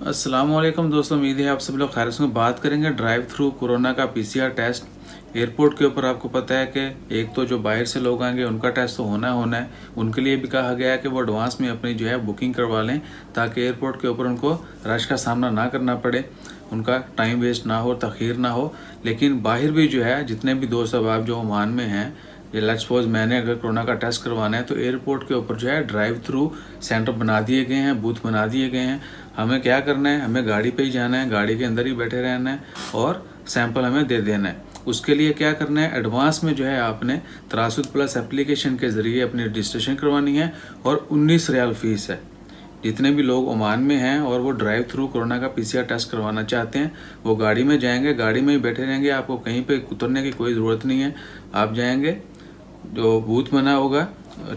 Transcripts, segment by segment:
अस्सलामुअलैकुम दोस्तों, उम्मीद है आप सब लोग खैर से। बात करेंगे ड्राइव थ्रू कोरोना का पीसीआर टेस्ट। एयरपोर्ट के ऊपर आपको पता है कि एक तो जो बाहर से लोग आएंगे उनका टेस्ट तो होना है। उनके लिए भी कहा गया है कि वो एडवांस में अपनी जो है बुकिंग करवा लें, ताकि एयरपोर्ट के ऊपर उनको रश का सामना ना करना पड़े, उनका टाइम वेस्ट ना हो, तखीर ना हो। लेकिन बाहर भी जो है जितने भी दोस्त अब जो ओमान में हैं, ये लेट्स सपोज मैंने अगर कोरोना का टेस्ट करवाना है तो एयरपोर्ट के ऊपर जो है ड्राइव थ्रू सेंटर बना दिए गए हैं, बूथ बना दिए गए हैं। हमें क्या करना है, हमें गाड़ी पे ही जाना है, गाड़ी के अंदर ही बैठे रहना है और सैंपल हमें दे देना है। उसके लिए क्या करना है, एडवांस में जो है आपने तरासुद प्लस एप्लीकेशन के ज़रिए अपनी रजिस्ट्रेशन करवानी है और 19 रियाल फीस है। जितने भी लोग ओमान में हैं और वो ड्राइव थ्रू कोरोना का पीसीआर टेस्ट करवाना चाहते हैं, वो गाड़ी में जाएंगे, गाड़ी में ही बैठे रहेंगे, आपको कहीं पे उतरने की कोई ज़रूरत नहीं है। आप जाएंगे, जो बूथ बना होगा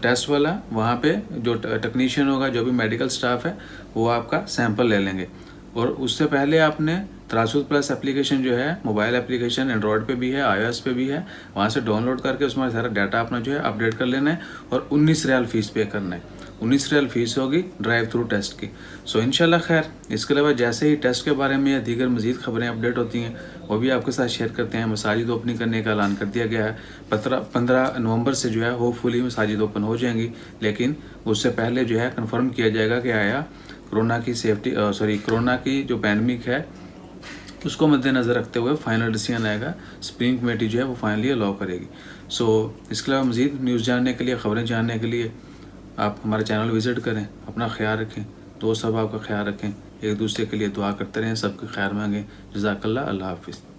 टेस्ट वाला, वहाँ पे जो टेक्नीशियन होगा, जो भी मेडिकल स्टाफ है, वो आपका सैंपल ले लेंगे। और उससे पहले आपने तरासुद प्लस एप्लीकेशन जो है, मोबाइल एप्लीकेशन एंड्रॉयड पे भी है, iOS पे भी है, वहाँ से डाउनलोड करके उसमें सारा डाटा अपना जो है अपडेट कर लेना है और 19 रियाल फीस पे करना है। 19 रियाल फीस होगी ड्राइव थ्रू टेस्ट की। सो इंशाल्लाह खैर, इसके अलावा जैसे ही टेस्ट के बारे में या दीगर मज़ीद खबरें अपडेट होती हैं वो भी आपके साथ शेयर करते हैं। मसाजिद ओपनिंग करने का ऐलान कर दिया गया है। 15 नवंबर से जो है होपफुली मसाजिद ओपन हो जाएंगी, लेकिन उससे पहले जो है कन्फर्म किया जाएगा कि आया कोरोना की जो पैंडमिक है उसको मद्देनज़र रखते हुए फाइनल डिसीजन आएगा। स्प्रिंग कमेटी जो है वो फाइनली अलाउ करेगी। सो इसके अलावा मज़ीद न्यूज़ जानने के लिए, खबरें जानने के लिए आप हमारे चैनल विज़िट करें। अपना ख्याल रखें, दोस्त सब आपका ख्याल रखें, एक दूसरे के लिए दुआ करते रहें, सबके खैर मांगें। जज़ाकल्लाह, अल्लाह हाफिज़।